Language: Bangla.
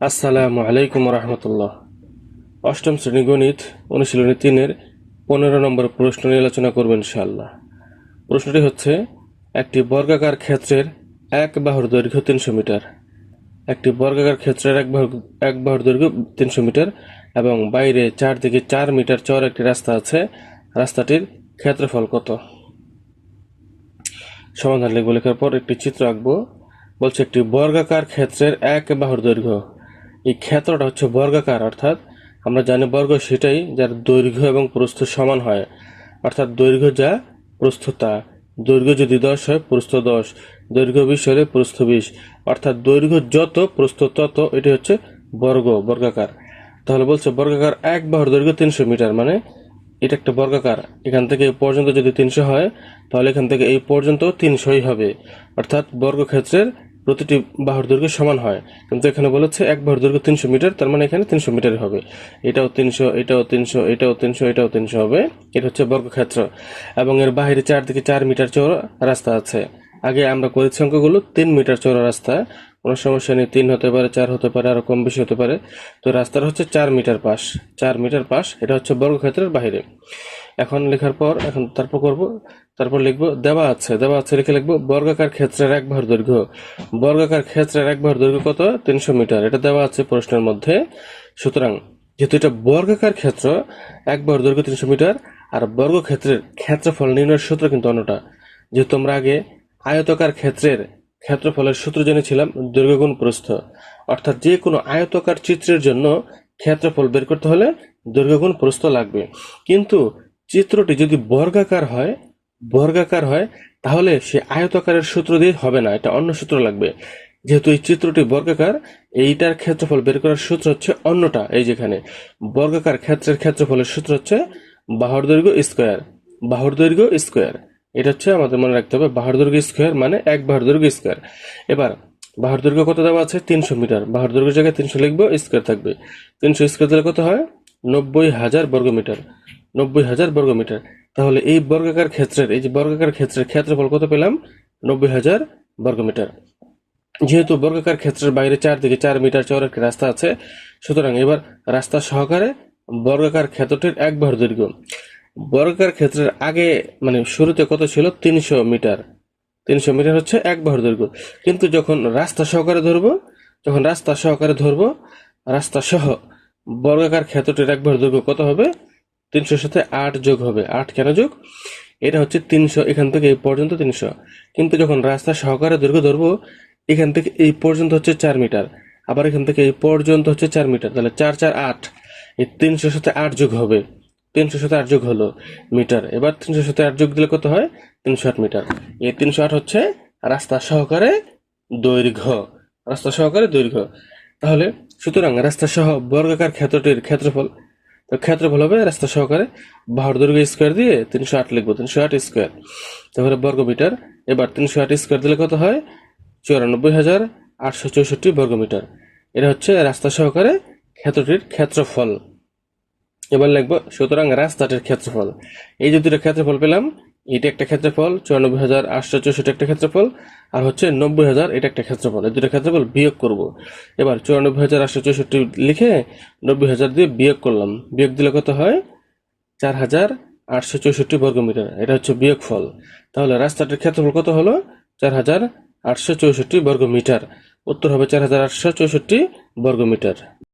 আসসালামু আলাইকুম রহমতুল্লাহ। অষ্টম শ্রেণী গণিত অনুশীলনী 3-এর 15 নম্বর প্রশ্ন নিয়ে আলোচনা করব ইনশাআল্লাহ। প্রশ্নটি হচ্ছে, একটি বর্গাকার ক্ষেত্রের এক বাহুর দৈর্ঘ্য 300 মিটার। একটি বর্গাকার ক্ষেত্রের এক বাহুর দৈর্ঘ্য 300 মিটার এবং বাইরে চারদিকে 4 মিটার চওড়া একটি রাস্তা আছে। রাস্তাটির ক্ষেত্রফল কত? সমাধান লিখব। লেখার পর একটি চিত্র আঁকবো। বলছে একটি বর্গাকার ক্ষেত্রের এক বাহুর দৈর্ঘ্য। এই ক্ষেত্রটা হচ্ছে বর্গাকার, অর্থাৎ আমরা জানি বর্গ সেটাই যার দৈর্ঘ্য এবং প্রস্থ সমান হয়, অর্থাৎ দৈর্ঘ্য যা প্রস্থ তা। দৈর্ঘ্য যদি 10 হয়, প্রস্থ 10, দৈর্ঘ্য 20 হলে প্রস্থ 20, অর্থাৎ দৈর্ঘ্য যত প্রস্থ তত, এটি হচ্ছে বর্গাকার। তাহলে বলছে বর্গাকার এক বাহুর দৈর্ঘ্য 300 মিটার, মানে এটা একটা বর্গাকার। এখান থেকে এই পর্যন্ত যদি 300 হয়, তাহলে এখান থেকে এই পর্যন্ত 300ই হবে, অর্থাৎ বর্গক্ষেত্রের প্রতিটি বাহুর দৈর্ঘ্য সমান হয়। কিন্তু এখানে বলেছে এক বাহুর দৈর্ঘ্য 300 মিটার, তার মানে এখানে 300 মিটারই হবে। এটাও 300, এটাও 300, এটাও 300, এটাও 300 হবে। এটা হচ্ছে বর্গক্ষেত্র এবং এর বাইরে চারদিকে 4 মিটার চওড়া রাস্তা আছে। আগে আমরা করেছি অঙ্কগুলো 3 মিটার চওড়া রাস্তা, কোনো সমস্যা নেই। 3 হতে পারে, 4 হতে পারে, আরো কম বেশি হতে পারে। তো রাস্তার হচ্ছে 4 মিটার পাশ, 4 মিটার পাশ। এটা হচ্ছে বর্গক্ষেত্রের বাইরে। এখন লেখার পর তারপর লিখবো দেওয়া আছে লিখে লিখবো বর্গাকার ক্ষেত্রের এক বাহুর দৈর্ঘ্য। বর্গাকার ক্ষেত্রের এক বাহুর দৈর্ঘ্য কত? 300 মিটার। এটা দেওয়া আছে প্রশ্নের মধ্যে। সুতরাং যেহেতু এটা বর্গাকার ক্ষেত্র, এক বাহুর দৈর্ঘ্য 300 মিটার, আর বর্গক্ষেত্রের ক্ষেত্রফল নির্ণয়ের সূত্র কিন্তু অন্যটা। যেহেতু আমরা আগে আয়তকার ক্ষেত্রের ক্ষেত্রফলের সূত্র জেনেছিলাম দৈর্ঘ্য গুণ প্রস্থ, অর্থাৎ যে কোনো আয়তকার চিত্রের জন্য ক্ষেত্রফল বের করতে হলে দৈর্ঘ্য গুণ প্রস্থ লাগবে। কিন্তু চিত্রটি যদি বর্গাকার হয় তাহলে সে আয়তকারের সূত্র দিয়ে হবে না, এটা অন্য সূত্র লাগবে। যেহেতু এই চিত্রটি বর্গাকার, এইটার ক্ষেত্রফল বের করার সূত্র হচ্ছে অন্যটা। এই যেখানে বর্গাকার ক্ষেত্রের ক্ষেত্রফলের সূত্র হচ্ছে বাহুর দৈর্ঘ্য স্কোয়ার। এটা হচ্ছে আমাদের মনে রাখতে হবে, বাহুর দৈর্ঘ্য স্কোয়ার মানে এক বাহুর দৈর্ঘ্য স্কোয়ার। এবার বাহুর দৈর্ঘ্য কত দেওয়া আছে? 300 মিটার। বাহুর দৈর্ঘ্যের জায়গায় 300 লিখবো, স্কোয়ার থাকবে। 300 স্কোয়ার দিলে কত হয়? 90,000 বর্গমিটার। 90,000 বর্গমিটার। তাহলে এই বর্গাকার ক্ষেত্রের ক্ষেত্রফল কত পেলাম? 90,000 বর্গমিটার। যেহেতু বর্গাকার ক্ষেত্রের বাইরে চারদিকে 4 মিটার চওড়া একটি রাস্তা আছে, সুতরাং এবার রাস্তা সহকারে বর্গাকার ক্ষেত্রটির এক বাহুর দৈর্ঘ্য। বর্গাকার ক্ষেত্রের আগে মানে শুরুতে কত ছিল? 300 মিটার। 300 মিটার হচ্ছে এক বাহুর দৈর্ঘ্য। কিন্তু যখন রাস্তা সহকারে ধরবো, রাস্তা সহ বর্গাকার ক্ষেত্রটির এক বাহুর দৈর্ঘ্য কত হবে? 300-র সাথে 8 যোগ হবে। 8 কেন যোগ? এটা হচ্ছে 300, এখান থেকে এই পর্যন্ত 300। কিন্তু যখন রাস্তা সহকারে দৈর্ঘ্য ধরবো, এখান থেকে এই পর্যন্ত হচ্ছে 4 মিটার, আবার এখান থেকে এই পর্যন্ত হচ্ছে 4 মিটার, তাহলে 4 4 8। এই 300-র সাথে 8 যোগ হবে। 300-র সাথে 8 যোগ হলো মিটার। এবার 300-র সাথে 8 যোগ দিলে কত হয়? 308 মিটার। এই 308 হচ্ছে রাস্তা সহকারে দৈর্ঘ্য। তাহলে সুতরাং রাস্তা সহ বর্গাকার ক্ষেত্রটির ক্ষেত্রফল হবে রাস্তা সহকারে বাহুর দৈর্ঘ্য স্কোয়ার দিয়ে 308 লিখবো, 308 স্কোয়ার, তাহলে বর্গমিটার। এবার 308 স্কোয়ার দিলে কত হয়? 94,864 বর্গমিটার। এটা হচ্ছে রাস্তা সহকারে ক্ষেত্রটির ক্ষেত্রফল। এবার লিখবো সুতরাং রাস্তাটির ক্ষেত্রফল। এই যে দুটো ক্ষেত্রফল পেলাম, এটা একটা ক্ষেত্রফল, 94,864 একটা ক্ষেত্রফল, আর হচ্ছে 90,000 এটা একটা ক্ষেত্রফল। এই দুটো ক্ষেত্রফল বিয়োগ করব। এবার 94,864 লিখে 90,000 দিয়ে বিয়োগ করলাম। বিয়োগ দিলে কত হয়? 4,864 বর্গমিটার। এটা হচ্ছে বিয়োগফল। তাহলে রাস্তাটির ক্ষেত্রফল কত হলো? 4,864 বর্গমিটার। উত্তর হবে 4,864 বর্গমিটার।